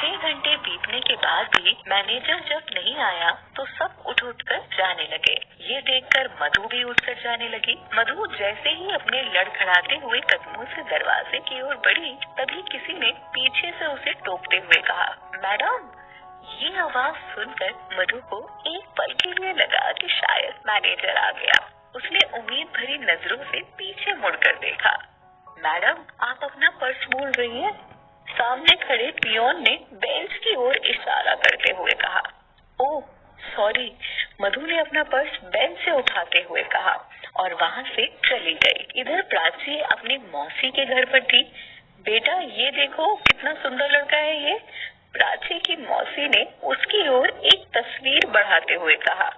6 घंटे बीतने के बाद भी मैनेजर जब नहीं आया तो सब उठ कर जाने लगे। ये देखकर मधु भी उठकर जाने लगी। मधु जैसे ही अपने लड़खड़ाते हुए कदमों से दरवाजे की ओर बढ़ी, तभी किसी ने पीछे से उसे टोकते हुए कहा, मैडम। ये आवाज सुनकर मधु को एक पल के लिए लगा कि शायद मैनेजर आ गया। उसने उम्मीद भरी नजरों से पीछे मुड़कर देखा। मैडम, आप अपना पर्स भूल रही हैं? सामने खड़े पियोन ने बेंच की ओर इशारा करते हुए कहा। ओह सॉरी, मधु ने अपना पर्स बेंच से उठाते हुए कहा और वहाँ से चली गई। इधर प्राची अपनी मौसी के घर पर थी। बेटा ये देखो कितना सुंदर लड़का है ये। प्राची की मौसी ने उसकी ओर एक तस्वीर बढ़ाते हुए कहा।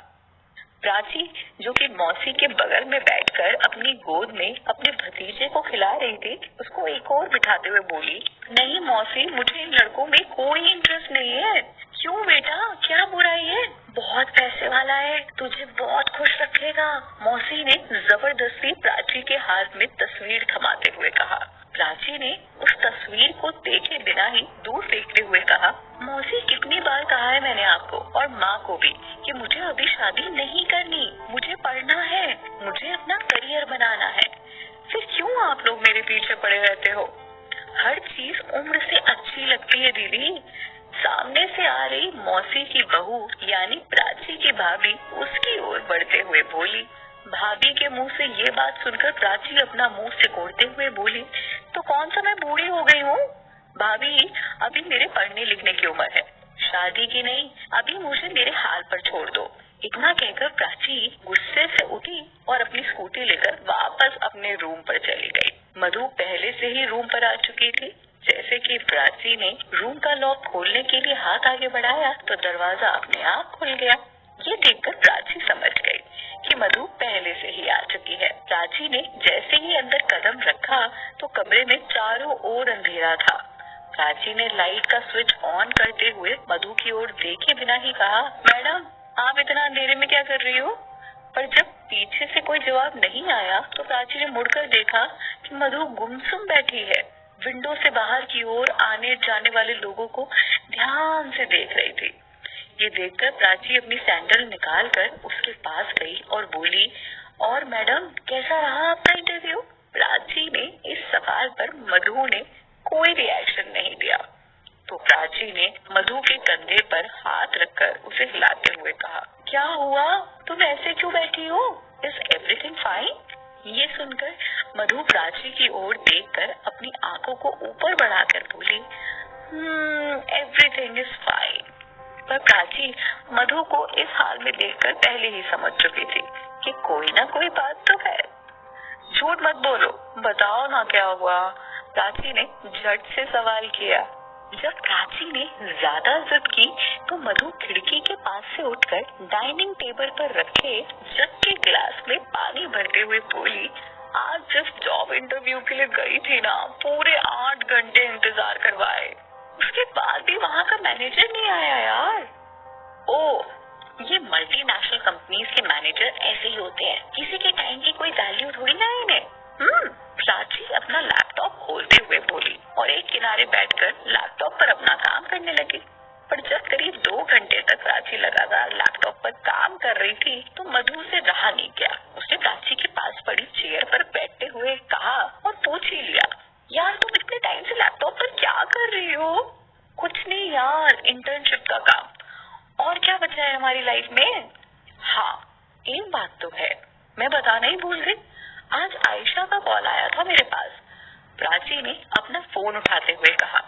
प्राची जो कि मौसी के बगल में बैठकर अपनी गोद में अपने भतीजे को खिला रही थी, उसको एक और बिठाते हुए बोली, नहीं मौसी, मुझे इन लड़कों में कोई इंटरेस्ट नहीं है। क्यों बेटा, क्या बुराई है? बहुत पैसे वाला है, तुझे बहुत खुश रखेगा। मौसी ने जबरदस्ती प्राची के हाथ में तस्वीर थमाते हुए कहा। प्राची ने उस तस्वीर को देखे बिना ही दूर देखते हुए कहा, मौसी कितनी बार कहा है मैंने आपको और माँ को भी कि मुझे अभी शादी नहीं करनी, मुझे पढ़ना है, मुझे अपना करियर बनाना है। फिर क्यों आप लोग मेरे पीछे पड़े रहते हो? हर चीज उम्र से अच्छी लगती है दीदी। सामने से आ रही मौसी की बहू यानी प्राची की भाभी उसकी ओर बढ़ते हुए बोली। भाभी के मुंह से ये बात सुनकर प्राची अपना मुंह सिकोड़ते हुए बोली, तो कौन सा मैं बूढ़ी हो गई हूँ? भाभी अभी मेरे पढ़ने लिखने की उम्र है, शादी की नहीं। अभी मुझे मेरे हाल पर छोड़ दो। इतना कहकर प्राची गुस्से से उठी और अपनी स्कूटी लेकर वापस अपने रूम पर चली गई। मधु पहले से ही रूम पर आ चुकी थी। जैसे कि प्राची ने रूम का लॉक खोलने के लिए हाथ आगे बढ़ाया तो दरवाजा अपने आप खुल गया। ये देखकर प्राची समझ गई कि मधु पहले से ही आ चुकी है। प्राची ने जैसे ही अंदर कदम रखा तो कमरे में चारों ओर अंधेरा था। प्राची ने लाइट का स्विच ऑन करते हुए मधु की ओर देखे बिना ही कहा, मैडम आप इतना अंधेरे में क्या कर रही हो? पर जब पीछे से कोई जवाब नहीं आया तो प्राची ने मुड़कर देखा कि मधु गुमसुम बैठी है। विंडो से बाहर की ओर आने जाने वाले लोगों को ध्यान से देख रही थी। ये देखकर प्राची अपनी सैंडल निकालकर उसके पास गई और बोली, और मैडम कैसा रहा आपका इंटरव्यू? प्राची ने इस सवाल पर मधु ने कोई रिएक्शन नहीं दिया तो प्राची ने मधु के कंधे पर हाथ रखकर उसे हिलाते हुए कहा, क्या हुआ? तुम ऐसे क्यों बैठी हो? Is everything fine? ये सुनकर मधु प्राची की ओर देखकर अपनी आंखों को ऊपर बढ़ाकर बोली, एवरीथिंग इज फाइन। पर प्राची मधु को इस हाल में देखकर पहले ही समझ चुकी थी कि कोई ना कोई बात तो है। झूठ मत बोलो, बताओ ना क्या हुआ? प्राची ने झट से सवाल किया। जब प्राची ने ज्यादा जिद की तो मधु खिड़की के पास से उठकर डाइनिंग टेबल पर रखे जग के ग्लास में पानी भरते हुए बोली, आज जिस जॉब इंटरव्यू के लिए गई थी ना, पूरे 8 घंटे इंतजार करवाए, उसके बाद भी वहाँ का मैनेजर नहीं आया यार। ओ, ये मल्टीनेशनल कंपनीज के मैनेजर ऐसे ही होते हैं, किसी के टाइम की कोई वैल्यू थोड़ी ना है इन्हें। प्राची अपना लैपटॉप खोलते हुए बोली और एक किनारे बैठकर लैपटॉप पर अपना काम करने लगी। पर जब करीब 2 घंटे तक प्राची लगातार लैपटॉप पर काम कर रही थी तो मधु से रहा नहीं गया। उसने प्राची के पास पड़ी चेयर पर बैठते हुए कहा और पूछ ही लिया, यार तुम इतने टाइम से लैपटॉप पर क्या कर रही हो? कुछ नहीं यार, इंटर्नशिप का काम। और क्या बचा है हमारी लाइफ में? हाँ, एक बात तो है, मैं बताना ही भूल गई, आज आयशा का कॉल आया था मेरे पास। प्राची ने अपना फोन उठाते हुए कहा।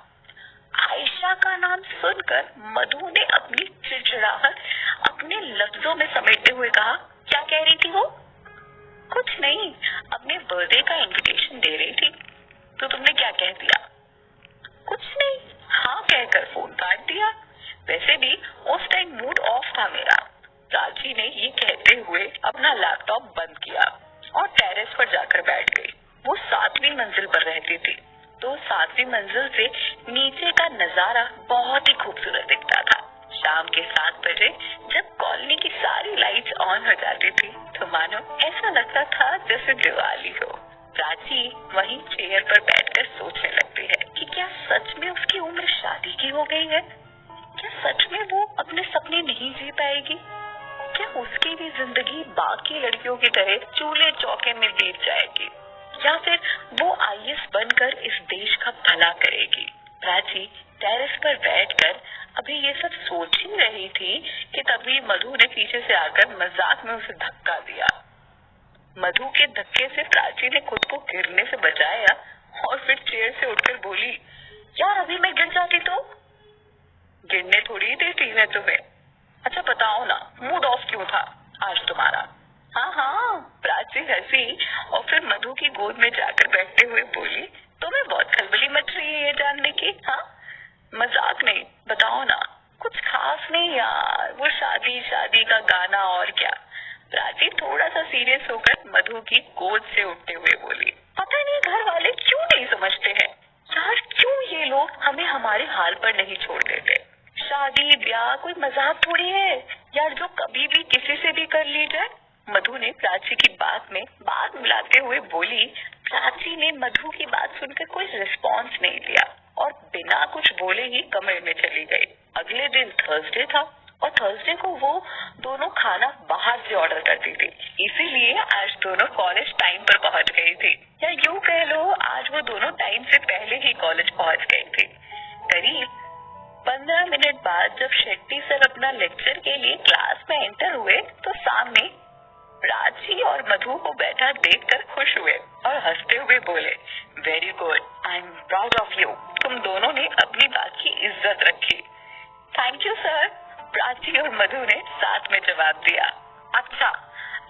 आयशा का नाम सुनकर मधु ने अपनी चिड़चिड़ाहट अपने लफ्जों में समेटते हुए कहा, क्या कह रही थी वो? कुछ नहीं, अपने बर्थडे का इनविटेशन दे रही थी। तो तुमने क्या कह दिया? कुछ नहीं, हाँ कहकर फोन काट दिया। वैसे भी उस टाइम मूड ऑफ था मेरा। प्राची ने ये कहते हुए अपना लैपटॉप बंद किया और टेरेस पर जाकर बैठ गई। वो 7वीं मंजिल पर रहती थी तो 7वीं मंजिल से नीचे का नजारा बहुत ही खूबसूरत दिखता था। शाम के 7 बजे जब कॉलोनी की सारी लाइट्स ऑन हो जाती थी तो मानो ऐसा लगता था जैसे दिवाली हो। प्राची वहीं चेयर पर बैठकर सोचने लगती है कि क्या सच में उसकी उम्र शादी की हो गई है? क्या सच में वो अपने सपने नहीं जी पाएगी? क्या उसकी भी जिंदगी बाकी लड़कियों की तरह चूल्हे चौके में बीत जाएगी? या फिर वो आईएएस बनकर इस देश का भला करेगी? प्राची टेरेस पर बैठकर अभी ये सब सोच ही रही थी कि तभी मधु ने पीछे से आकर मजाक में उसे धक्का दिया। मधु के धक्के से प्राची ने खुद को गिरने से बचाया और फिर चेयर से उठकर बोली, यार अभी मैं गिर जाती तो? गिरने थोड़ी देती है तुम्हें। अच्छा बताओ ना, मूड ऑफ क्यों था आज तुम्हारा? हाँ हाँ, प्राची हंसी और फिर मधु की गोद में जाकर बैठते हुए बोली, तुम्हें बहुत खलबली मच रही है ये जानने की। हाँ मजाक नहीं, बताओ ना। कुछ खास नहीं यार, वो शादी शादी का गाना और क्या। प्राची थोड़ा सा सीरियस होकर मधु की गोद से उठते हुए बोली, पता नहीं घर वाले क्यों नहीं समझते हैं यार, क्यों ये लोग हमें हमारे हाल पर नहीं छोड़ देते। शादी ब्याह कोई मजाक थोड़ी है यार, जो कभी भी किसी से भी कर ली जाए। मधु ने प्राची की बात में बात मिलाते हुए बोली। प्राची ने मधु की बात सुनकर कोई रिस्पॉन्स नहीं दिया और बिना कुछ बोले ही कमरे में चली गई। अगले दिन थर्सडे था और थर्सडे को वो दोनों खाना बाहर से ऑर्डर करती थी, इसीलिए आज दोनों कॉलेज टाइम पर पहुंच गई थी, या यूँ कह लो आज वो दोनों टाइम से पहले ही कॉलेज पहुंच गई थी। करीब 15 मिनट बाद जब शेट्टी सर अपना लेक्चर के लिए क्लास में एंटर हुए तो सामने प्राची और मधु को बैठा देखकर खुश हुए और हंसते हुए बोले, very good, I am proud of you. तुम दोनों ने अपनी बात की इज्जत रखी। थैंक यू सर, प्राची और मधु ने साथ में जवाब दिया। अच्छा,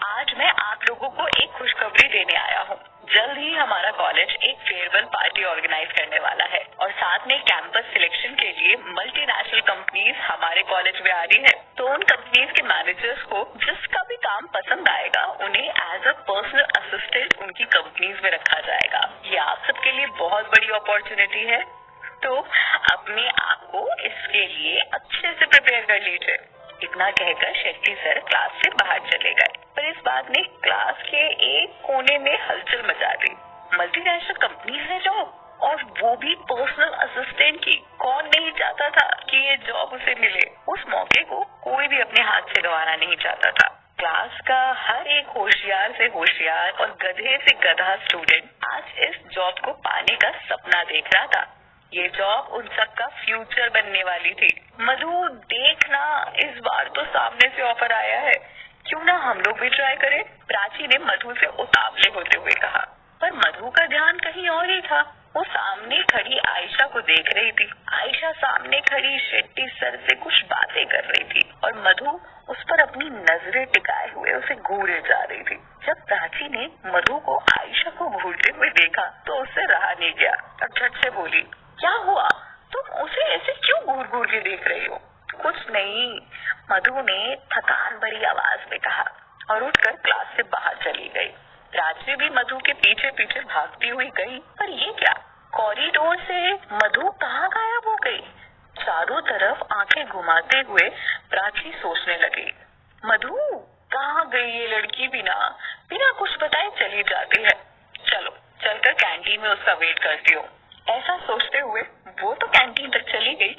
आज मैं आप लोगों को एक खुशखबरी देने आया हूँ। जल्द ही हमारा कॉलेज एक फेयरवेल पार्टी ऑर्गेनाइज करने वाला है और साथ में कैंपस सिलेक्शन के लिए मल्टीनेशनल कंपनीज हमारे कॉलेज में आ रही है। तो उन कंपनीज के मैनेजर्स को जिसका भी काम पसंद आएगा उन्हें एज अ पर्सनल असिस्टेंट उनकी कंपनीज में रखा जाएगा। ये आप सबके लिए बहुत बड़ी अपॉर्चुनिटी है, तो अपने आप को इसके लिए अच्छे से प्रिपेयर कर लीजिए। इतना कहकर शेट्टी सर क्लास से बाहर चले गए, पर इस बात ने क्लास के एक कोने में हलचल मचा दी। मल्टीनेशनल कंपनीज में जॉब, और वो भी पर्सनल असिस्टेंट की। कौन नहीं चाहता था कि ये जॉब उसे मिले। उस मौके को कोई भी अपने हाथ से गंवाना नहीं चाहता था। क्लास का हर एक होशियार से होशियार और गधे से गधा स्टूडेंट आज इस जॉब को पाने का सपना देख रहा था। ये जॉब उन सबका फ्यूचर बनने वाली थी। मधु देखना, इस बार तो सामने से ऑफर आया है, क्यों ना हम लोग भी ट्राई करें। प्राची ने मधु से उतावले होते हुए कहा, पर मधु का ध्यान कहीं और ही था। वो सामने खड़ी आयशा को देख रही थी। आयशा सामने खड़ी शेट्टी सर से कुछ बातें कर रही थी और मधु उस पर अपनी नजरें टिकाए हुए उसे घूरे जा रही थी। जब प्राची ने मधु को आयशा को घूरते हुए देखा तो उससे रहा नहीं गया और झट से बोली, क्या हुआ, तुम उसे ऐसे क्यों घूर घूर के देख रही हो? कुछ नहीं, मधु ने थकान भरी आवाज में कहा और उठकर क्लास से बाहर चली गई। प्राची भी मधु के पीछे पीछे भागती हुई गई, पर ये क्या, कॉरिडोर से मधु कहाँ गायब हो गई? चारों तरफ आंखें घुमाते हुए प्राची सोचने लगी, मधु कहाँ गई ये लड़की, बिना कुछ बताए चली जाती है। चलो चलकर कैंटीन में उसका वेट करती हूँ। ऐसा सोचते हुए वो तो कैंटीन तक चली गई